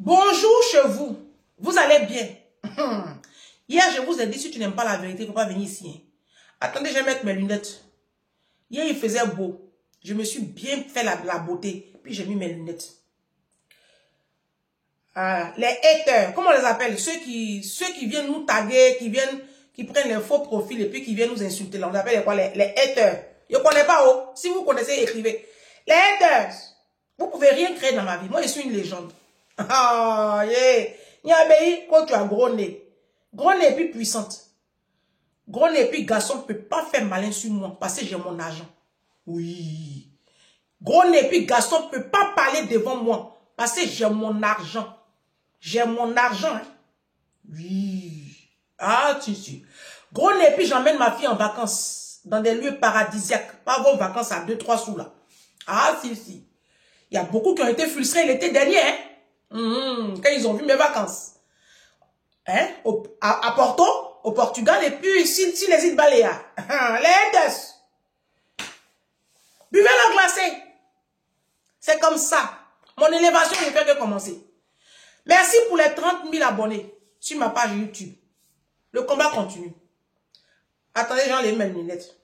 Bonjour chez vous. Vous allez bien? Hier, je vous ai dit, si tu n'aimes pas la vérité, il ne faut pas venir ici. Hein. Attendez, je vais mettre mes lunettes. Hier, il faisait beau. Je me suis bien fait la beauté. Puis, j'ai mis mes lunettes. Les haters, comment on les appelle? Ceux qui viennent nous taguer, qui prennent les faux profils et puis qui viennent nous insulter. Là, on appelle quoi? Les haters. Je ne connais pas. Oh. Si vous connaissez, écrivez. Les haters. Vous ne pouvez rien créer dans ma vie. Moi, je suis une légende. Ah, yeah. Niabéi, quand tu as gros nez. Gros nez et puis puissante. Gros nez et puis garçon ne peut pas faire malin sur moi parce que j'ai mon argent. Oui. Gros nez et puis garçon ne peut pas parler devant moi parce que j'ai mon argent. J'ai mon argent. Hein. Oui. Ah, si. Gros nez et puis j'emmène ma fille en vacances dans des lieux paradisiaques. Pas vos vacances à 2-3 sous là. Ah, si. Il y a beaucoup qui ont été frustrés l'été dernier. Hein. Quand ils ont vu mes vacances. Hein? À Porto, au Portugal, et puis ici, les îles Baléares. Les haters. Buvez l'eau glacée. C'est comme ça. Mon élévation ne fait que commencer. Merci pour les 30 000 abonnés sur ma page YouTube. Le combat continue. Attendez, j'enlève mes lunettes.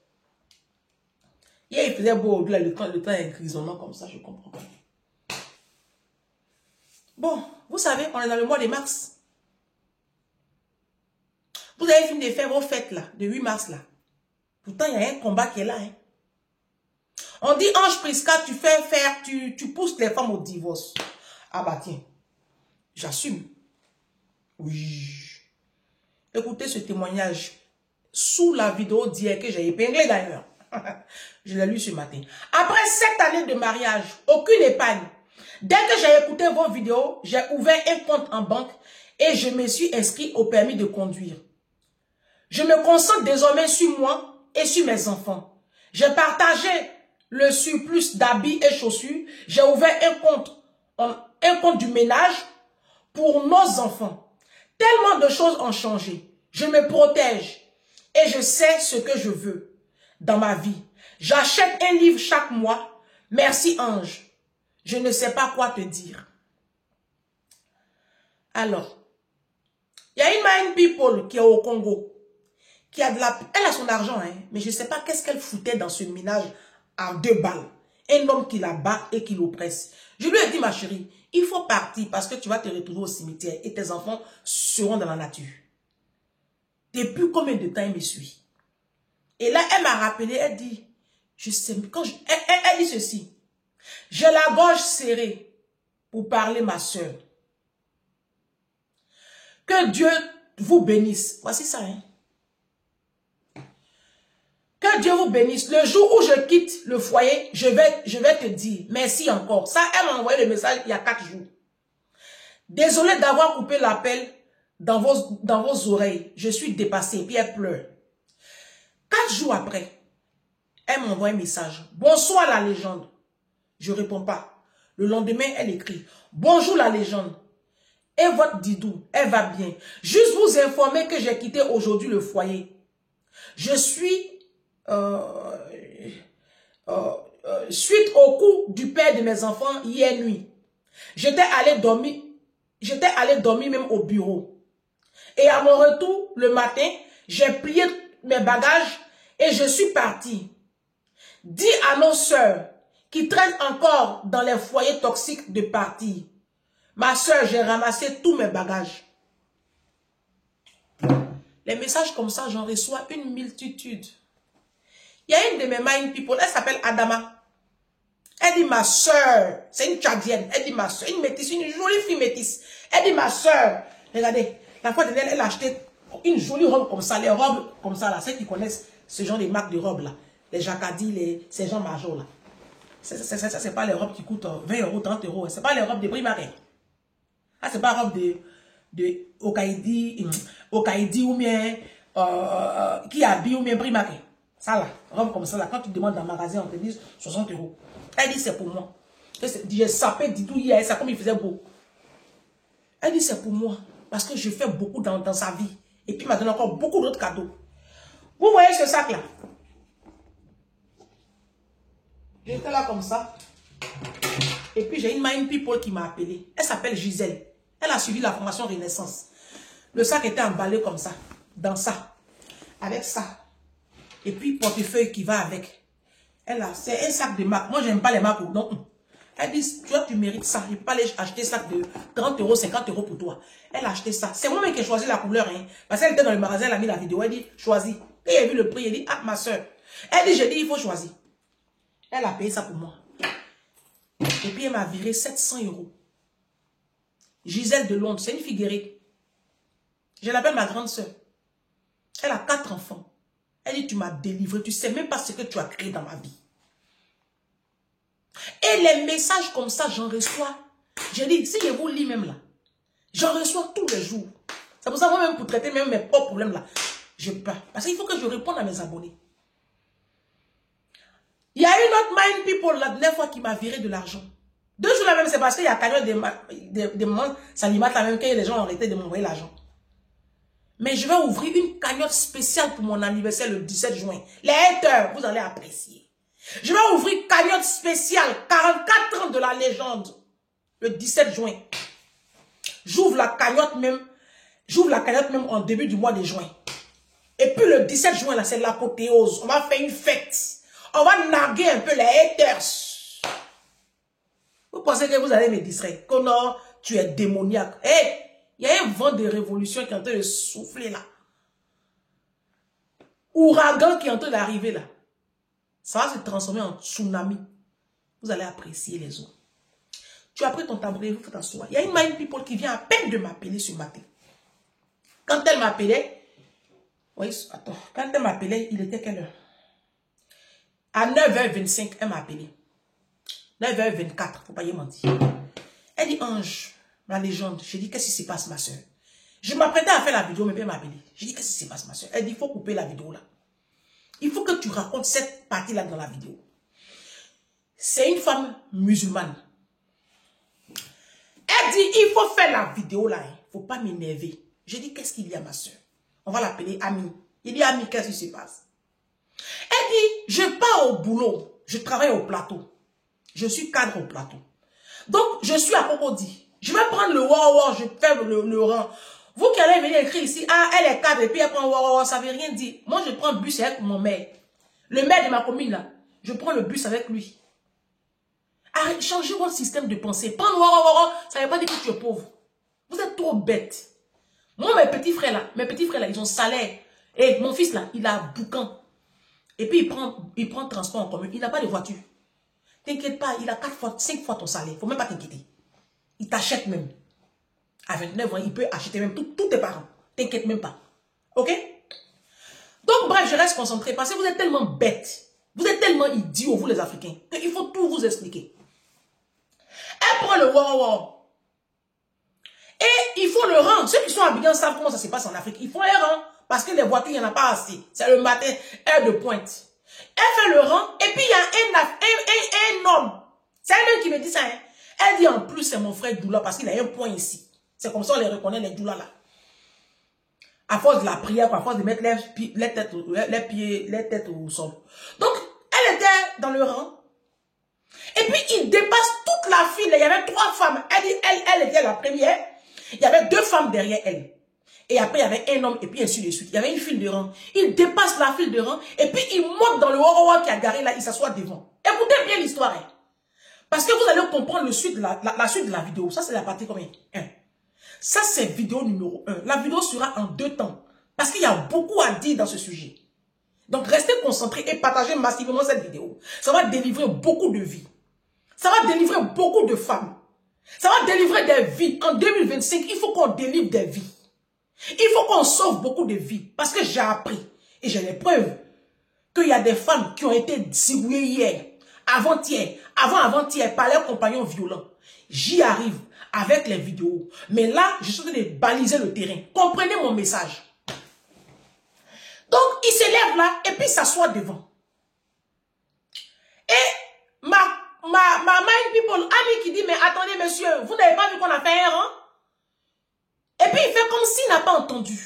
Hier, il faisait beau au-delà, le temps est grisonnant comme ça, je comprends pas. Bon, vous savez, on est dans le mois de mars. Vous avez fini de faire vos fêtes là, de 8 mars là. Pourtant, il y a un combat qui est là. Hein. On dit, Ange Prisca, tu pousses les femmes au divorce. Ah bah tiens, j'assume. Oui. Écoutez ce témoignage sous la vidéo d'hier que j'ai épinglé d'ailleurs. Je l'ai lu ce matin. Après 7 années de mariage, aucune épargne. Dès que j'ai écouté vos vidéos, j'ai ouvert un compte en banque et je me suis inscrit au permis de conduire. Je me concentre désormais sur moi et sur mes enfants. J'ai partagé le surplus d'habits et chaussures. J'ai ouvert un compte du ménage pour nos enfants. Tellement de choses ont changé. Je me protège et je sais ce que je veux dans ma vie. J'achète un livre chaque mois. Merci Ange. Je ne sais pas quoi te dire. Alors, il y a une Mind People qui est au Congo. Qui a elle a son argent, hein, mais je ne sais pas qu'est-ce qu'elle foutait dans ce minage à 2 balles. Un homme qui la bat et qui l'oppresse. Je lui ai dit, ma chérie, il faut partir parce que tu vas te retrouver au cimetière et tes enfants seront dans la nature. Depuis combien de temps il me suit? Et là, elle m'a rappelé, elle dit, je sais, elle dit ceci. J'ai la gorge serrée pour parler, ma soeur. Que Dieu vous bénisse. Voici ça, hein. Que Dieu vous bénisse. Le jour où je quitte le foyer, je vais te dire merci encore. Ça, elle m'a envoyé le message il y a 4 jours. Désolé d'avoir coupé l'appel dans vos oreilles. Je suis dépassée. Puis elle pleure. 4 jours après, elle m'envoie un message. Bonsoir la légende. Je ne réponds pas. Le lendemain, elle écrit. Bonjour la légende. Et votre Didou, elle va bien. Juste vous informer que j'ai quitté aujourd'hui le foyer. Je suis... suite au coup du père de mes enfants hier nuit. J'étais allé dormir même au bureau. Et à mon retour le matin, j'ai plié mes bagages et je suis parti. Dis à nos sœurs qui traînent encore dans les foyers toxiques de partir. Ma sœur, j'ai ramassé tous mes bagages. Les messages comme ça, j'en reçois une multitude. Il y a une de mes Mind People, elle s'appelle Adama. Elle dit ma soeur, c'est une tchadienne. Elle dit ma soeur, une métisse, une jolie fille métisse. Elle dit ma soeur, regardez, la fois dernière, elle a acheté une jolie robe comme ça, les robes comme ça là, ceux qui connaissent ce genre de marques de robes là, les Jacadi, ces gens majors là. Ça, c'est pas les robes qui coûtent 20 €, 30 €. C'est pas les robes de Primark. Ah, c'est pas la robe de Okaïdi ou bien qui habille ou bien Primark. Ça là, robe comme ça là, quand tu demandes dans le magasin, on te dit 60 €. Elle dit c'est pour moi. J'ai sapé Didou hier, ça comme il faisait beau. Elle dit c'est pour moi, parce que je fais beaucoup dans sa vie. Et puis il m'a donné encore beaucoup d'autres cadeaux. Vous voyez ce sac là? J'étais là comme ça. Et puis j'ai une Mind People qui m'a appelé. Elle s'appelle Gisèle. Elle a suivi la formation Renaissance. Le sac était emballé comme ça, dans ça, avec ça. Et puis, portefeuille qui va avec. C'est un sac de marque. Moi, j'aime pas les marques. Non. Elle dit, tu vois, tu mérites ça. Je ne peux pas aller acheter ça de 30 euros, 50 euros pour toi. Elle a acheté ça. C'est moi-même qui ai choisi la couleur. Hein. Parce qu'elle était dans le magasin, elle a mis la vidéo. Elle dit, choisis. Et elle a vu le prix. Elle dit, ah, ma soeur. Elle dit, j'ai dit, il faut choisir. Elle a payé ça pour moi. Et puis, elle m'a viré 700 euros. Gisèle de Londres, c'est une fille guérie. Je l'appelle ma grande soeur. Elle a 4 enfants. Elle dit, tu m'as délivré. Tu ne sais même pas ce que tu as créé dans ma vie. Et les messages comme ça, j'en reçois. Je dis, si je vous lis même là, j'en reçois tous les jours. C'est pour ça, moi-même, pour traiter même mes propres problèmes là, je peux pas. Parce qu'il faut que je réponde à mes abonnés. Il y a une autre Mind People la dernière fois qui m'a viré de l'argent. 2 jours là même, c'est parce qu'il y a cagnotte des moments, ça limite la même que les gens ont arrêté de m'envoyer l'argent. Mais je vais ouvrir une cagnotte spéciale pour mon anniversaire le 17 juin. Les haters, vous allez apprécier. Je vais ouvrir une cagnotte spéciale, 44 ans de la légende, le 17 juin. J'ouvre la cagnotte même en début du mois de juin. Et puis le 17 juin, là, c'est l'apothéose. On va faire une fête. On va narguer un peu les haters. Vous pensez que vous allez me distraire? Que non, tu es démoniaque. Hé, il y a un vent de révolution qui est en train de souffler là. Ouragan qui est en train d'arriver là. Ça va se transformer en tsunami. Vous allez apprécier les eaux. Tu as pris ton tabouret, vous faites t'asseoir. Il y a une Mind People qui vient à peine de m'appeler ce matin. Quand elle m'appelait, oui, attends, quand elle m'appelait, il était quelle heure? À 9h25, elle m'a appelé. 9h24, faut pas y mentir. Elle dit, Ange, ma légende. J'ai dit, qu'est-ce qui se passe, ma soeur? Je m'apprêtais à faire la vidéo, mais elle m'a appelé. J'ai dit, qu'est-ce qui se passe, ma soeur? Elle dit, il faut couper la vidéo là. Il faut que tu racontes cette partie-là dans la vidéo. C'est une femme musulmane. Elle dit, il faut faire la vidéo là. Il ne faut pas m'énerver. J'ai dit, qu'est-ce qu'il y a, ma soeur? On va l'appeler Ami. Il dit, Ami, qu'est-ce qui se passe? Elle dit, je pars au boulot. Je travaille au plateau. Je suis cadre au plateau. Donc, je suis à Cocody. Je vais prendre le wow, je fais le rang. Vous qui allez venir écrire ici, ah, elle est cadre et puis elle prend wow, ça veut rien dire. Moi, je prends le bus avec mon maire. Le maire de ma commune, là. Je prends le bus avec lui. Arrête, changez votre système de pensée. Prendre wow, ça ne veut pas dire que tu es pauvre. Vous êtes trop bête. Moi, mes petits frères, là, ils ont salaire. Et mon fils, là, il a boucan. Et puis, il prend transport en commun. Il n'a pas de voiture. T'inquiète pas, il a 4 fois, 5 fois ton salaire. Il ne faut même pas t'inquiéter. Il t'achète même. À 29 ans, il peut acheter même tous tes parents. T'inquiète même pas. Ok? Donc, bref, je reste concentré parce que vous êtes tellement bêtes. Vous êtes tellement idiots, vous les Africains, qu'il faut tout vous expliquer. Elle prend le wow. Et il faut le rang. Ceux qui sont habillés savent comment ça se passe en Afrique. Il faut un rang parce que les voitures, il n'y en a pas assez. C'est le matin, heure de pointe. Elle fait le rang et puis il y a un homme. C'est elle-même qui me dit ça. Hein. Elle dit en plus, c'est mon frère Doula parce qu'il a un point ici. C'est comme ça on les reconnaît, les Doula là. À force de la prière, à force de mettre les têtes au sol. Donc, elle était dans le rang. Et puis, il dépasse toute la file. Il y avait 3 femmes. Elle était la première. Il y avait 2 femmes derrière elle. Et après, il y avait un homme, et puis ainsi de suite. Il y avait une file de rang. Il dépasse la file de rang, et puis il monte dans le haut qui a garé là, il s'assoit devant. Écoutez bien l'histoire. Hein. Parce que vous allez comprendre la suite de la vidéo. Ça, c'est la partie combien? 1. Ça, c'est vidéo numéro 1. La vidéo sera en 2 temps. Parce qu'il y a beaucoup à dire dans ce sujet. Donc, restez concentrés et partagez massivement cette vidéo. Ça va délivrer beaucoup de vies. Ça va délivrer beaucoup de femmes. Ça va délivrer des vies. En 2025, il faut qu'on délivre des vies. Il faut qu'on sauve beaucoup de vies. Parce que j'ai appris, et j'ai les preuves, qu'il y a des femmes qui ont été zigouillées hier, avant-hier, par leurs compagnons violents. J'y arrive avec les vidéos. Mais là, je suis en train de baliser le terrain. Comprenez mon message. Donc, il se lève là, et puis il s'assoit devant. Et ma Mind People, Ami qui dit, mais attendez monsieur, vous n'avez pas vu qu'on a fait un rang? Et puis il fait comme s'il n'a pas entendu.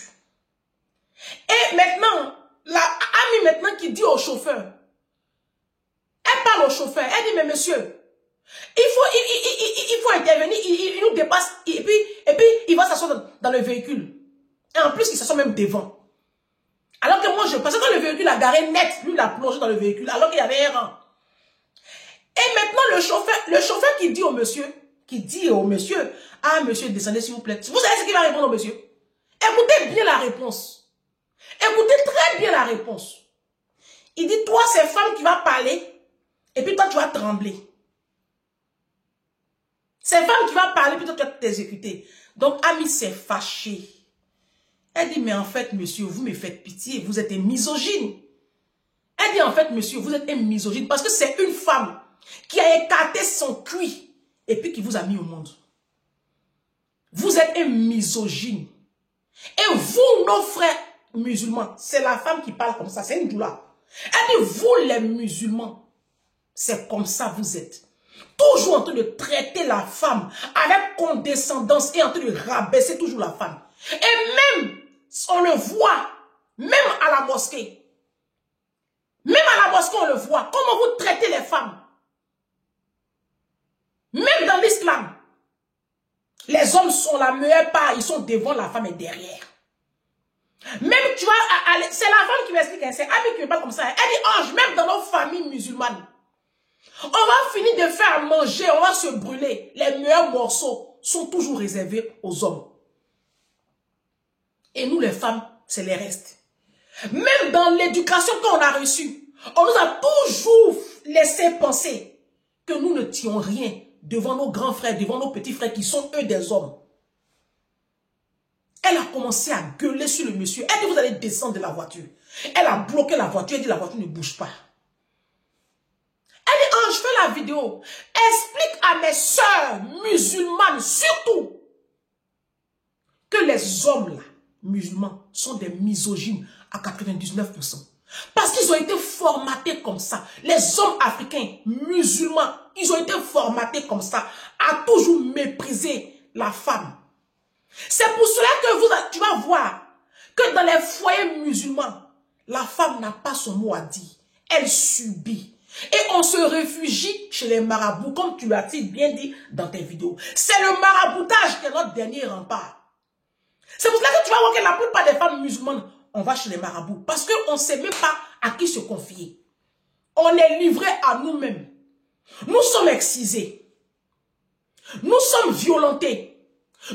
Et maintenant, la Ami maintenant qui dit au chauffeur, elle parle au chauffeur, elle dit, mais monsieur, il faut intervenir, il nous dépasse, et puis dans le véhicule. Et en plus, il s'assoit même devant. Alors que moi, parce que quand le véhicule a garé net, lui, il a plongé dans le véhicule, alors qu'il y avait un rang. Et maintenant, le chauffeur qui dit au monsieur, ah, monsieur, descendez s'il vous plaît. Vous savez ce qu'il va répondre au monsieur? Écoutez bien la réponse. Écoutez très bien la réponse. Il dit, toi, c'est femme qui va parler, et puis toi, tu vas trembler. C'est femme qui va parler, puis toi, tu vas t'exécuter. Donc, Ami s'est fâché. Elle dit, mais en fait, monsieur, vous me faites pitié, vous êtes un misogyne. Elle dit, en fait, monsieur, vous êtes un misogyne, parce que c'est une femme qui a écarté son cuit, et puis qui vous a mis au monde. Vous êtes un misogyne. Et vous, nos frères musulmans, c'est la femme qui parle comme ça, c'est une doula. Elle dit, vous les musulmans, c'est comme ça vous êtes. Toujours en train de traiter la femme avec condescendance et en train de rabaisser toujours la femme. Et même, on le voit, même à la mosquée. Même à la mosquée, on le voit. Comment vous traitez les femmes. Même dans l'islam. Les hommes sont la meilleure part, ils sont devant, la femme est derrière. Même, tu vois, c'est la femme qui m'explique, c'est Ami qui me parle comme ça. Elle dit, Ange, même dans nos familles musulmanes, on va finir de faire manger, on va se brûler. Les meilleurs morceaux sont toujours réservés aux hommes. Et nous, les femmes, c'est les restes. Même dans l'éducation qu'on a reçue, on nous a toujours laissé penser que nous ne tirons rien devant nos grands frères, devant nos petits frères qui sont eux des hommes. Elle a commencé à gueuler sur le monsieur. Elle dit, vous allez descendre de la voiture. Elle a bloqué la voiture. Elle dit, la voiture ne bouge pas. Elle dit, je fais la vidéo. Explique à mes sœurs musulmanes, surtout, que les hommes là, musulmans, sont des misogynes à 99%. Parce qu'ils ont été formatés comme ça. Les hommes africains, musulmans, ils ont été formatés comme ça, à toujours mépriser la femme. C'est pour cela que tu vas voir que dans les foyers musulmans, la femme n'a pas son mot à dire. Elle subit. Et on se réfugie chez les marabouts, comme tu l'as bien dit dans tes vidéos. C'est le maraboutage qui est notre dernier rempart. C'est pour cela que tu vas voir que la plupart des femmes musulmanes, on va chez les marabouts. Parce qu'on ne sait même pas à qui se confier. On est livré à nous-mêmes. Nous sommes excisés. Nous sommes violentés.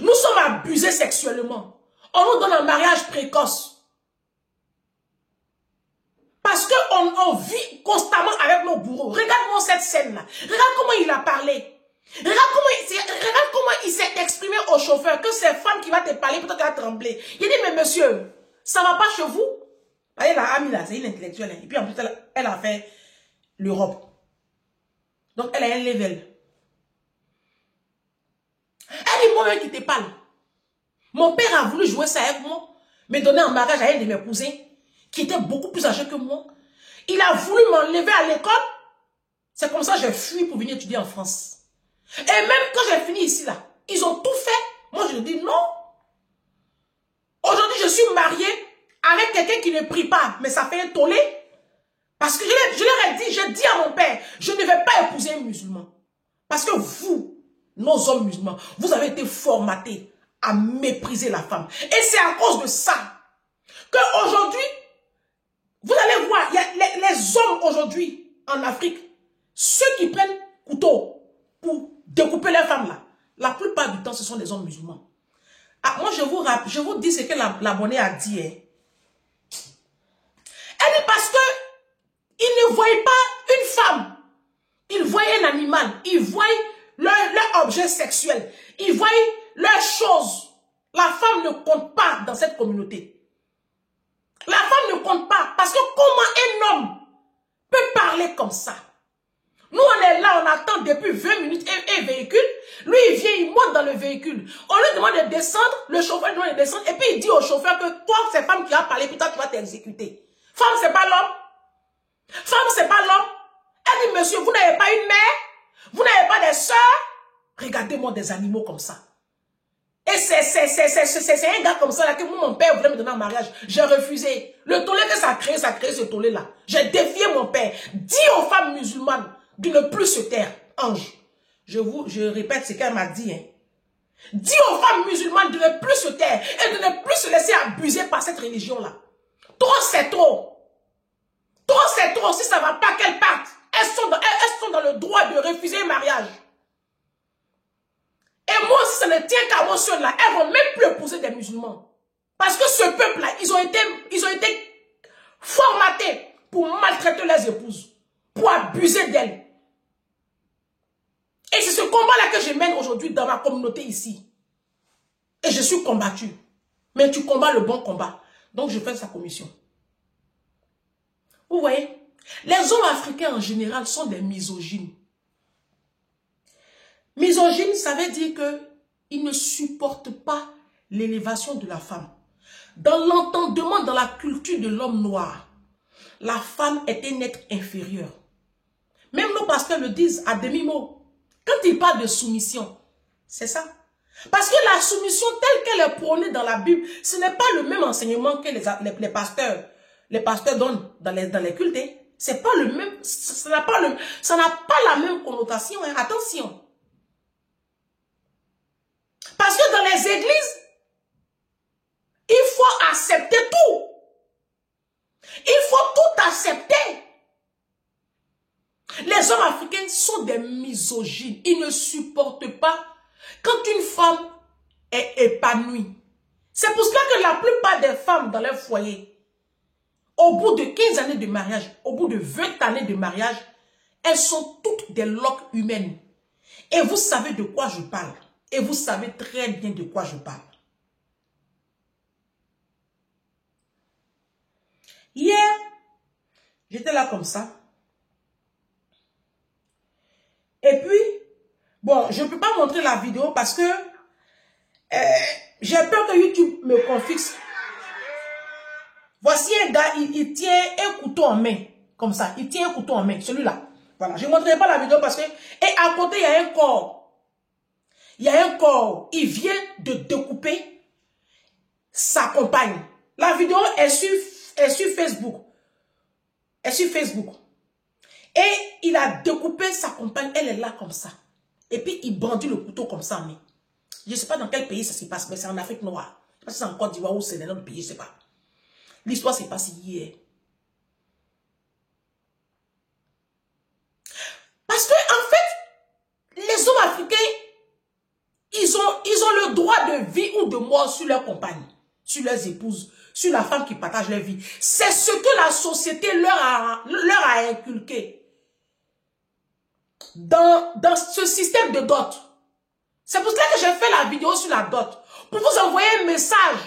Nous sommes abusés sexuellement. On nous donne un mariage précoce. Parce qu'on vit constamment avec nos bourreaux. Regarde-moi cette scène-là. Regarde comment il a parlé. Regarde comment il s'est exprimé au chauffeur. Que c'est femme qui va te parler, peut-être qu'elle va trembler. Il dit, mais monsieur, ça ne va pas chez vous? Voyez, la Ami là, c'est une intellectuelle. Et puis en plus, elle a fait l'Europe. Donc elle a un level. Elle dit, moi-même qui te parle. Mon père a voulu jouer ça avec moi, me donner en mariage à un de mes cousins, qui était beaucoup plus âgé que moi. Il a voulu m'enlever à l'école. C'est comme ça que j'ai fui pour venir étudier en France. Et même quand j'ai fini ici, là, ils ont tout fait. Moi, je dis non. Aujourd'hui, je suis mariée avec quelqu'un qui ne prie pas, mais ça fait un tollé. Parce que je leur ai dit, j'ai dit à mon père, je ne vais pas épouser un musulman. Parce que vous, nos hommes musulmans, vous avez été formatés à mépriser la femme. Et c'est à cause de ça qu'aujourd'hui, vous allez voir, il y a les hommes aujourd'hui en Afrique, ceux qui prennent couteau pour découper les femmes là, la plupart du temps, ce sont des hommes musulmans. Ah, moi, je vous dis ce que l'abonné a dit. Hein. Elle dit parce que il ne voyait pas une femme, il voyait un animal, il voyait leur objet sexuel, il voyait leurs choses. La femme ne compte pas dans cette communauté. La femme ne compte pas parce que comment un homme peut parler comme ça? Nous, on est là, on attend depuis 20 minutes un véhicule. Lui, il vient, il monte dans le véhicule. On lui demande de descendre, le chauffeur lui demande de descendre, et puis il dit au chauffeur que toi, c'est femme qui a parlé, puis toi, tu vas t'exécuter. Femme, c'est pas l'homme. Femme, c'est pas l'homme. Elle dit, monsieur, vous n'avez pas une mère? Vous n'avez pas des sœurs? Regardez-moi des animaux comme ça. Et c'est un gars comme ça là que mon père voulait me donner en mariage. J'ai refusé. Le tollé que ça a créé ce tollé-là. J'ai défié mon père. Dis aux femmes musulmanes de ne plus se taire. Ange, je répète ce qu'elle m'a dit. Hein. Dis aux femmes musulmanes de ne plus se taire et de ne plus se laisser abuser par cette religion-là. Trop, c'est trop. Trop, c'est trop. Si ça ne va pas, qu'elles partent. Elles sont dans le droit de refuser un mariage. Et moi, si ça ne tient qu'à moi seul là, elles ne vont même plus épouser des musulmans. Parce que ce peuple-là, ils ont été formatés pour maltraiter leurs épouses, pour abuser d'elles. Et c'est ce combat-là que je mène aujourd'hui dans ma communauté ici. Et je suis combattue. Mais tu combats le bon combat. Donc je fais sa commission. Vous voyez, les hommes africains en général sont des misogynes. Misogyne, ça veut dire qu'ils ne supportent pas l'élévation de la femme. Dans l'entendement, dans la culture de l'homme noir, la femme est un être inférieur. Même nos pasteurs le disent à demi-mot. Quand ils parlent de soumission, c'est ça. Parce que la soumission telle qu'elle est prônée dans la Bible, ce n'est pas le même enseignement que les pasteurs donnent dans les cultes. C'est pas le même, ça n'a pas la même connotation. Hein. Attention. Parce que dans les églises, il faut accepter tout. Il faut tout accepter. Les hommes africains sont des misogynes. Ils ne supportent pas quand une femme est épanouie. C'est pour cela que la plupart des femmes dans leur foyer, au bout de 15 années de mariage, au bout de 20 années de mariage, elles sont toutes des loques humaines. Et vous savez de quoi je parle. Et vous savez très bien de quoi je parle. Hier, j'étais là comme ça. Et puis, bon, je ne peux pas montrer la vidéo parce que j'ai peur que YouTube me confisque. Voici un gars, il tient un couteau en main. Comme ça, il tient un couteau en main, celui-là. Voilà, je ne montrerai pas la vidéo parce que... Et à côté, il y a un corps. Il y a un corps. Il vient de découper sa compagne. La vidéo est sur Facebook. Elle est sur Facebook. Et il a découpé sa compagne. Elle est là comme ça. Et puis, il brandit le couteau comme ça. Mais je ne sais pas dans quel pays ça se passe. Mais c'est en Afrique noire. Je ne sais pas si c'est en Côte d'Ivoire ou c'est dans notre pays. Je ne sais pas. L'histoire s'est passée hier. Parce que, en fait, les hommes africains, ils ont le droit de vie ou de mort sur leur compagne, sur leurs épouses, sur la femme qui partage leur vie. C'est ce que la société leur a inculqué. Dans ce système de dot. C'est pour cela que j'ai fait la vidéo sur la dot. Pour vous envoyer un message.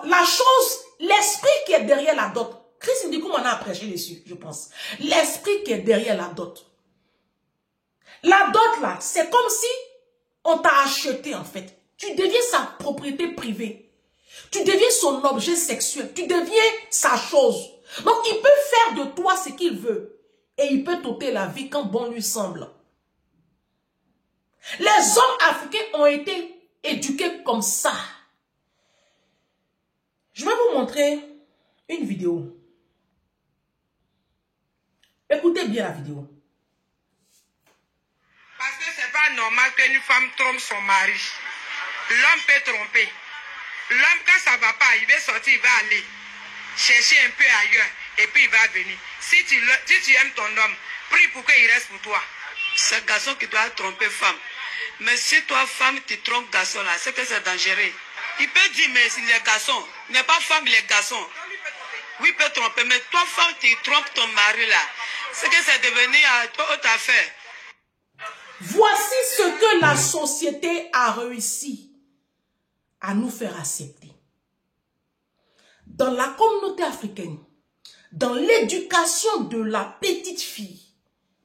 La chose, l'esprit qui est derrière la dot. Christ Ndikou m'en a prêché dessus, je pense. L'esprit qui est derrière la dot. La dot là, c'est comme si on t'a acheté en fait. Tu deviens sa propriété privée. Tu deviens son objet sexuel. Tu deviens sa chose. Donc il peut faire de toi ce qu'il veut. Et il peut t'ôter la vie quand bon lui semble. Les hommes africains ont été éduqués comme ça. Je vais vous montrer une vidéo. Écoutez bien la vidéo. Parce que c'est pas normal qu'une femme trompe son mari. L'homme peut tromper. L'homme, quand ça va pas, il va sortir, il va aller chercher un peu ailleurs. Et puis il va venir. Si tu aimes ton homme, prie pour qu'il reste pour toi. C'est le garçon qui doit tromper femme. Mais si toi, femme, tu trompes garçon là, c'est que c'est dangereux. Il peut dire, mais si les garçons, il n'est pas femme, il est garçon. Oui, il peut tromper, mais toi, femme, tu trompes ton mari là. C'est que c'est devenu autre affaire. Voici ce que la société a réussi à nous faire accepter. Dans la communauté africaine, dans l'éducation de la petite fille,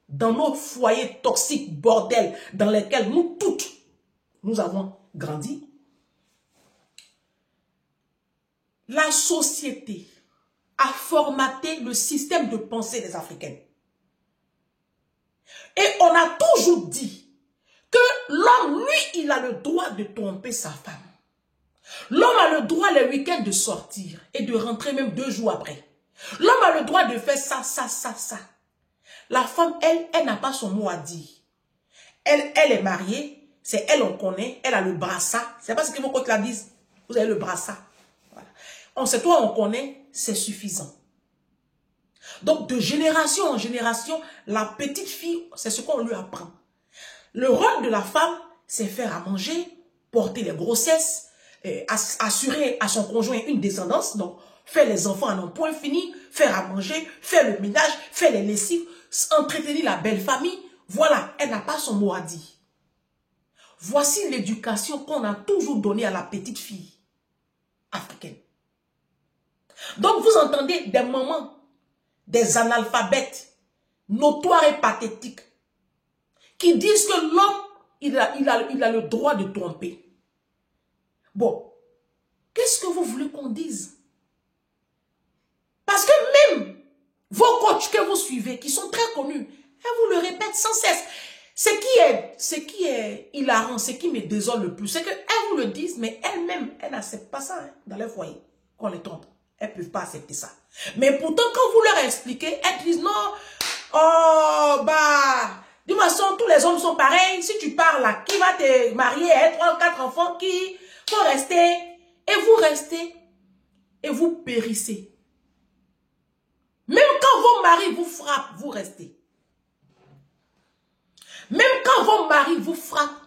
dans nos foyers toxiques, bordel, dans lesquels nous toutes, nous avons grandi, la société a formaté le système de pensée des Africaines. Et on a toujours dit que l'homme, lui, il a le droit de tromper sa femme. L'homme a le droit les week-ends de sortir et de rentrer même 2 jours après. L'homme a le droit de faire ça, ça, ça, ça. La femme, elle n'a pas son mot à dire. Elle est mariée, c'est elle, on connaît, elle a le brassard. C'est pas ce que vos côtes la disent. Vous avez le brassard. Voilà. On sait, toi, on connaît, c'est suffisant. Donc, de génération en génération, la petite fille, c'est ce qu'on lui apprend. Le rôle de la femme, c'est faire à manger, porter les grossesses, assurer à son conjoint une descendance, donc faire les enfants à un point fini, faire à manger, faire le ménage, faire les lessives, entretenir la belle famille. Voilà, elle n'a pas son mot à dire. Voici l'éducation qu'on a toujours donnée à la petite fille africaine. Donc, vous entendez des mamans, des analphabètes, notoires et pathétiques, qui disent que l'homme, il a le droit de tromper. Bon, qu'est-ce que vous voulez qu'on dise? Parce que même vos coachs que vous suivez, qui sont très connus, elles vous le répètent sans cesse. Ce qui est hilarant, ce qui me désole le plus, c'est qu'elles vous le disent, mais elles-mêmes, elles n'acceptent pas ça dans leur foyer, qu'on les trompe. Elles ne peuvent pas accepter ça. Mais pourtant, quand vous leur expliquez, elles disent non, oh, bah, de toute façon, tous les hommes sont pareils. Si tu pars là, qui va te marier, 3 ou 4 enfants, qui faut rester, et vous restez, et vous périssez. Même quand vos maris vous frappent, vous restez. Même quand vos maris vous frappent,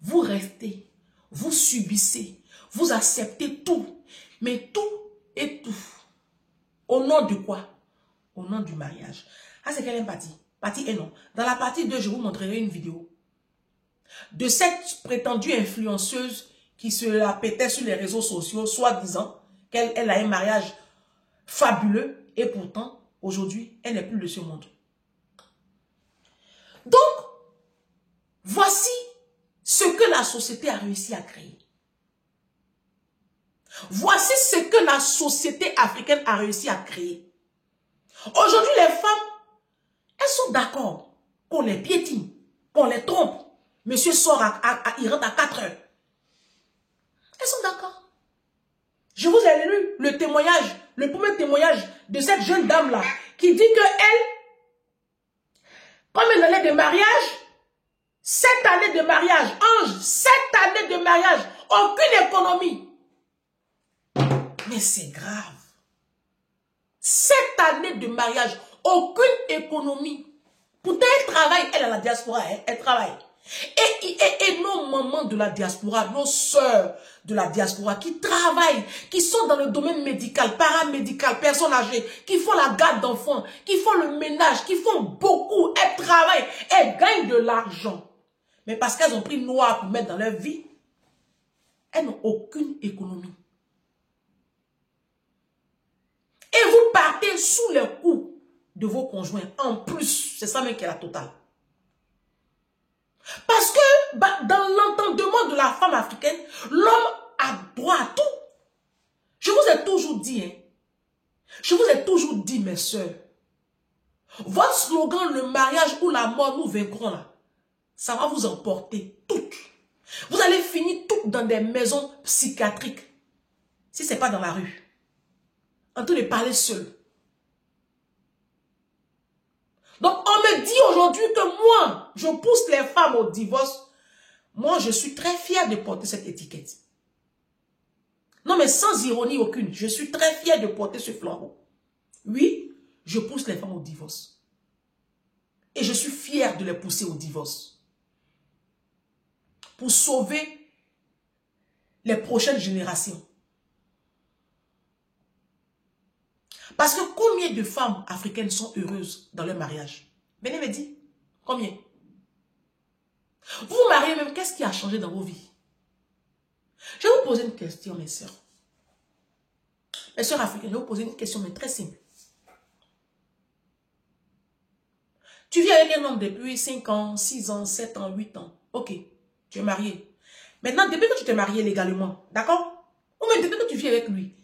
vous restez. Vous subissez. Vous acceptez tout. Mais tout et tout. Au nom de quoi? Au nom du mariage. Ah, c'est quelle partie? Partie 1, non. Dans la partie 2, je vous montrerai une vidéo de cette prétendue influenceuse qui se la pétait sur les réseaux sociaux, soi-disant qu'elle a un mariage fabuleux. Et pourtant, aujourd'hui, elle n'est plus de ce monde. Donc, voici ce que la société a réussi à créer. Voici ce que la société africaine a réussi à créer. Aujourd'hui, les femmes, elles sont d'accord qu'on les piétine, qu'on les trompe. Monsieur sort, il rentre à 4 heures. Elles sont d'accord. Je vous ai lu le témoignage, le premier témoignage de cette jeune dame-là, qui dit que elle, comme une année de mariage, 7 années de mariage, Ange, 7 années de mariage, aucune économie. Mais c'est grave. 7 années de mariage, aucune économie. Pourtant, elle travaille, elle à la diaspora, elle travaille. Et nos mamans de la diaspora, nos sœurs de la diaspora qui travaillent, qui sont dans le domaine médical, paramédical, personnes âgées, qui font la garde d'enfants, qui font le ménage, qui font beaucoup, elles travaillent, elles gagnent de l'argent. Mais parce qu'elles ont pris noir pour mettre dans leur vie, elles n'ont aucune économie. Et vous partez sous les coups de vos conjoints. En plus, c'est ça même qui est la totale. Parce que dans l'entendement de la femme africaine, l'homme a droit à tout. Je vous ai toujours dit, mes soeurs, votre slogan, le mariage ou la mort, nous vaincrons là, ça va vous emporter toutes. Vous allez finir toutes dans des maisons psychiatriques, si ce n'est pas dans la rue, en train de parler seul. Donc, on me dit aujourd'hui que moi, je pousse les femmes au divorce. Moi, je suis très fière de porter cette étiquette. Non, mais sans ironie aucune, je suis très fière de porter ce flambeau. Oui, je pousse les femmes au divorce. Et je suis fière de les pousser au divorce. Pour sauver les prochaines générations. Parce que combien de femmes africaines sont heureuses dans leur mariage? Venez me dire, combien? Vous vous mariez même, qu'est-ce qui a changé dans vos vies? Je vais vous poser une question, mes sœurs. Mes sœurs africaines, je vais vous poser une question, mais très simple. Tu vis avec un homme depuis 5 ans, 6 ans, 7 ans, 8 ans. Ok, tu es marié. Maintenant, depuis que tu t'es marié légalement, d'accord? Ou même depuis que tu vis avec lui,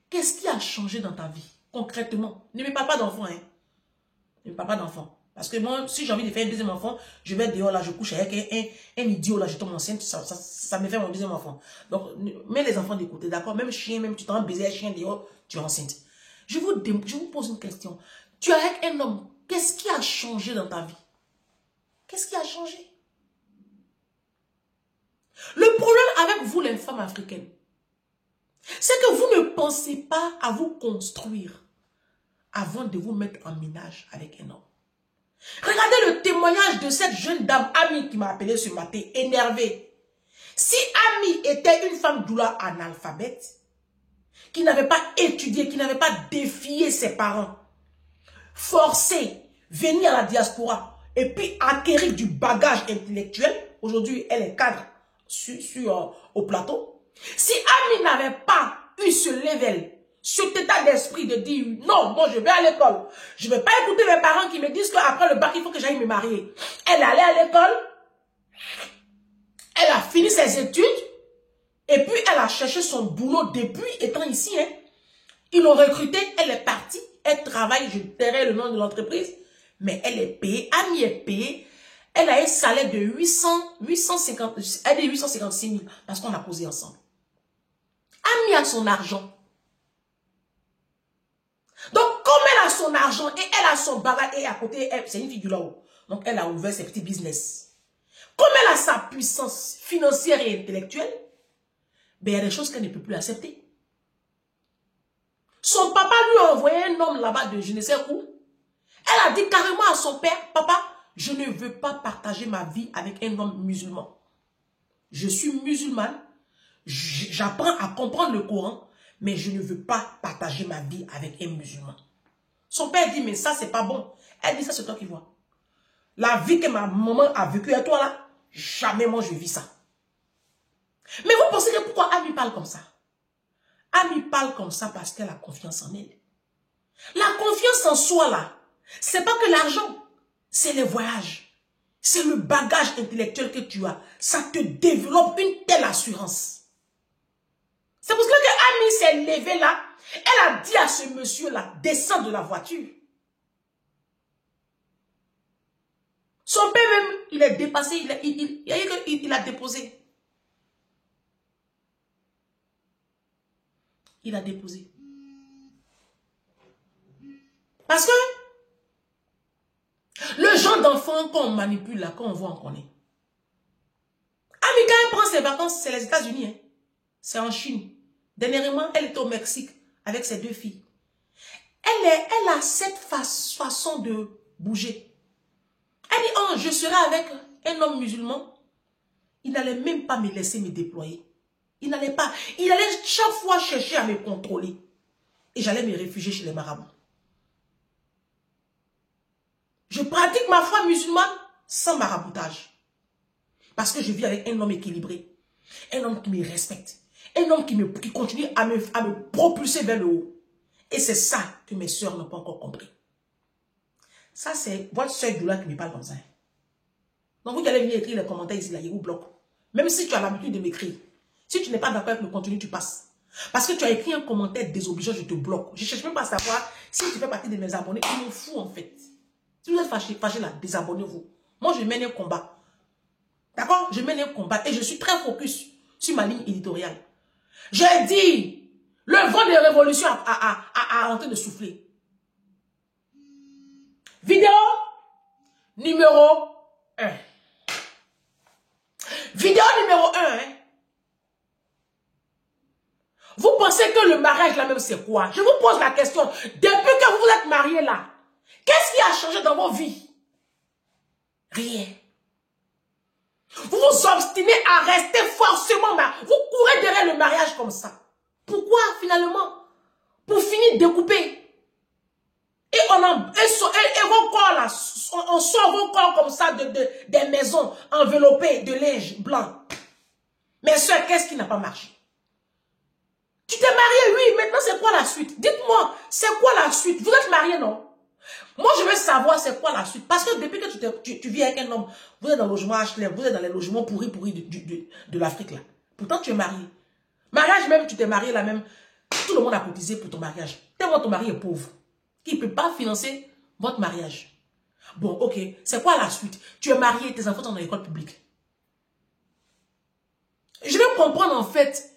qu'est-ce qui a changé dans ta vie? Concrètement, ne me parle pas d'enfant, hein. Ne me parle pas d'enfant. Parce que moi, si j'ai envie de faire un deuxième enfant, je vais dehors là, je couche avec un idiot là, je tombe enceinte, ça me fait mon deuxième enfant. Donc, mets les enfants de côté, d'accord? Même chien, même tu t'en baiser un chien dehors, tu es enceinte. Je vous pose une question. Tu es avec un homme Qu'est-ce qui a changé dans ta vie? Qu'est-ce qui a changé? Le problème avec vous, les femmes africaines, c'est que vous ne pensez pas à vous construire avant de vous mettre en ménage avec un homme. Regardez le témoignage de cette jeune dame, Ami, qui m'a appelé ce matin, énervée. Si Ami était une femme doula analphabète, qui n'avait pas étudié, qui n'avait pas défié ses parents, forcée, venir à la diaspora, et puis acquérir du bagage intellectuel, aujourd'hui elle est cadre au plateau. Si Ami n'avait pas eu ce level, cet état d'esprit de dire non, moi je vais à l'école, je ne vais pas écouter mes parents qui me disent qu'après le bac il faut que j'aille me marier. Elle est allée à l'école, elle a fini ses études, et puis elle a cherché son boulot depuis étant ici. Hein. Ils l'ont recrutée, elle est partie, elle travaille, je tairai le nom de l'entreprise, mais elle est payée, Ami est payée. Elle a un salaire de 856 000 parce qu'on a posé ensemble. Ami a son argent. Donc, comme elle a son argent et elle a son bagage et à côté, c'est une fille du là-haut. Donc, elle a ouvert ses petits business. Comme elle a sa puissance financière et intellectuelle, ben, il y a des choses qu'elle ne peut plus accepter. Son papa lui a envoyé un homme là-bas de je ne sais où. Elle a dit carrément à son père, papa, je ne veux pas partager ma vie avec un homme musulman. Je suis musulmane, j'apprends à comprendre le Coran, mais je ne veux pas partager ma vie avec un musulman. Son père dit, mais ça, c'est pas bon. Elle dit, ça, c'est toi qui vois. La vie que ma maman a vécue à toi, là, jamais moi, je vis ça. Mais vous pensez que pourquoi Ami parle comme ça? Ami parle comme ça parce qu'elle a confiance en elle. La confiance en soi, là, c'est pas que l'argent. C'est les voyages. C'est le bagage intellectuel que tu as. Ça te développe une telle assurance. C'est pour cela que Ami s'est levée là. Elle a dit à ce monsieur-là, descends de la voiture. Son père même, il est dépassé, il a déposé. Il a déposé. Parce que le genre d'enfant qu'on manipule là, qu'on voit, on connaît. Ami, quand elle prend ses vacances, c'est les États-Unis. Hein. C'est en Chine. Dernièrement, elle est au Mexique avec ses deux filles. Elle a cette façon de bouger. Elle dit, oh, je serai avec un homme musulman. Il n'allait même pas me laisser me déployer. Il n'allait pas. Il allait chaque fois chercher à me contrôler. Et j'allais me réfugier chez les marabouts. Je pratique ma foi musulmane sans maraboutage. Parce que je vis avec un homme équilibré. Un homme qui me respecte. Un homme qui continue à me propulser vers le haut. Et c'est ça que mes soeurs n'ont pas encore compris. Ça, c'est votre soeur Doula qui me parle comme ça. Donc, vous allez venir écrire les commentaires ici, là, il vous bloque. Même si tu as l'habitude de m'écrire. Si tu n'es pas d'accord avec le contenu, tu passes. Parce que tu as écrit un commentaire désobligeant, je te bloque. Je ne cherche même pas à savoir si tu fais partie de mes abonnés. Ils m'en fous, en fait. Si vous êtes fâché là, désabonnez-vous. Moi, je mène un combat. D'accord? Je mène un combat et je suis très focus sur ma ligne éditoriale. J'ai dit, le vent de révolution a en train de souffler. Vidéo numéro 1. Vidéo numéro 1. Hein? Vous pensez que le mariage là même c'est quoi? Je vous pose la question. Depuis que vous vous êtes mariés là, qu'est-ce qui a changé dans vos vies? Rien. Vous vous obstinez à rester forcément mariés. Vous courez derrière le mariage comme ça. Pourquoi finalement? Pour finir découpé. Et vos corps là, on sort vos corps comme ça des maisons enveloppées de linge blanc. Mes soeurs, qu'est-ce qui n'a pas marché? Tu t'es marié, oui, maintenant c'est quoi la suite? Dites-moi, c'est quoi la suite? Vous êtes mariés, non? Moi, je veux savoir c'est quoi la suite. Parce que depuis que tu vis avec un homme, vous êtes dans le logement HLM, vous êtes dans les logements pourris de l'Afrique là. Pourtant, tu es marié. Mariage même, tu t'es marié là même. Tout le monde a cotisé pour ton mariage. Tellement ton mari est pauvre. Qui ne peut pas financer votre mariage. Bon, ok. C'est quoi la suite? Tu es marié, tes enfants sont dans l'école publique. Je veux comprendre en fait.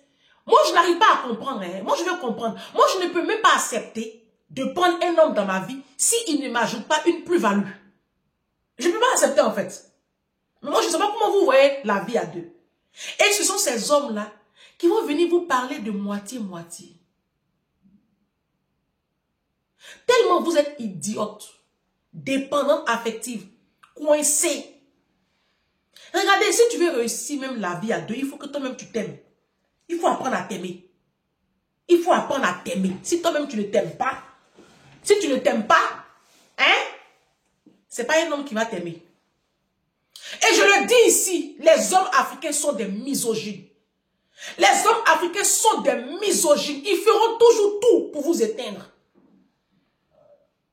Moi, je n'arrive pas à comprendre. Hein. Moi, je veux comprendre. Moi, je ne peux même pas accepter de prendre un homme dans ma vie s'il ne m'ajoute pas une plus-value. Je ne peux pas accepter en fait. Mais moi, je ne sais pas comment vous voyez la vie à deux. Et ce sont ces hommes-là qui vont venir vous parler de moitié-moitié. Tellement vous êtes idiote, dépendante affective, coincée. Regardez, si tu veux réussir même la vie à deux, il faut que toi-même tu t'aimes. Il faut apprendre à t'aimer. Il faut apprendre à t'aimer. Si toi-même tu ne t'aimes pas, si tu ne t'aimes pas, hein, c'est pas un homme qui va t'aimer. Et je le dis ici, les hommes africains sont des misogynes. Les hommes africains sont des misogynes. Ils feront toujours tout pour vous éteindre.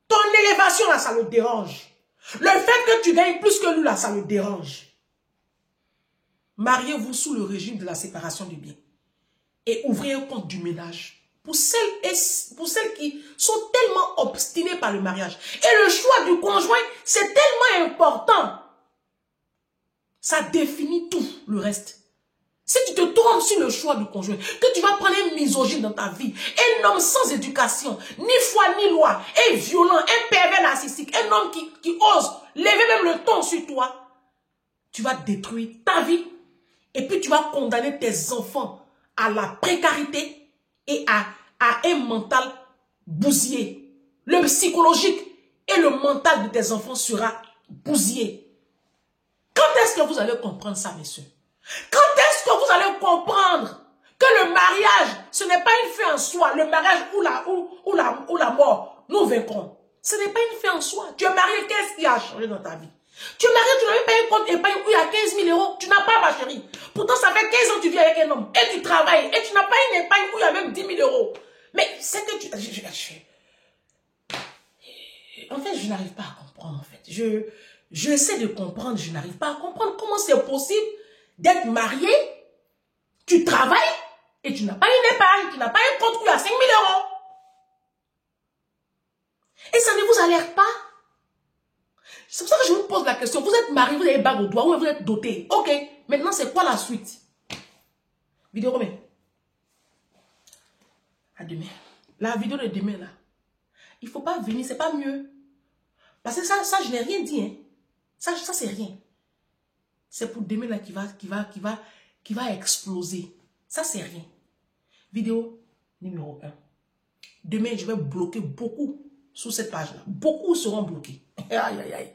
Ton élévation là, ça le dérange. Le fait que tu gagnes plus que lui là, ça le dérange. Mariez-vous sous le régime de la séparation du bien. Et ouvrez un compte du ménage. Pour celles qui sont tellement obstinées par le mariage. Et le choix du conjoint, c'est tellement important. Ça définit tout le reste. Si tu te trompes sur le choix du conjoint, que tu vas prendre un misogyne dans ta vie, un homme sans éducation, ni foi ni loi, un violent, un pervers narcissique, un homme qui ose lever même le ton sur toi, tu vas détruire ta vie. Et puis tu vas condamner tes enfants à la précarité et à un mental bousillé. Le psychologique et le mental de tes enfants sera bousillé. Quand est-ce que vous allez comprendre ça, messieurs? Quand est-ce que vous allez comprendre que le mariage, ce n'est pas une fin en soi, le mariage ou la mort, nous vaincrons. Ce n'est pas une fin en soi. Tu es marié, qu'est-ce qui a changé dans ta vie? Tu es marié, tu n'as même pas un compte épargne où il y a 15 000 euros. Tu n'as pas, ma chérie. Pourtant, ça fait 15 ans que tu vis avec un homme et tu travailles et tu n'as pas une épargne où il y a même 10 000 euros. Mais c'est que tu... En fait, je n'arrive pas à comprendre, en fait. Je essaie de comprendre, je n'arrive pas à comprendre comment c'est possible d'être marié, tu travailles et tu n'as pas une épargne, tu n'as pas un compte où il y a 5 000 euros. Et ça ne vous alerte pas. C'est pour ça que je vous pose la question. Vous êtes marié, vous avez bague au doigt, ou vous êtes doté. Ok, maintenant c'est quoi la suite? Vidéo combien? À demain. La vidéo de demain là. Il ne faut pas venir, c'est pas mieux. Parce que ça je n'ai rien dit. Hein. Ça c'est rien. C'est pour demain là qui va exploser. Ça c'est rien. Vidéo numéro 1. Demain je vais bloquer beaucoup sur cette page là. Beaucoup seront bloqués. Aïe aïe aïe.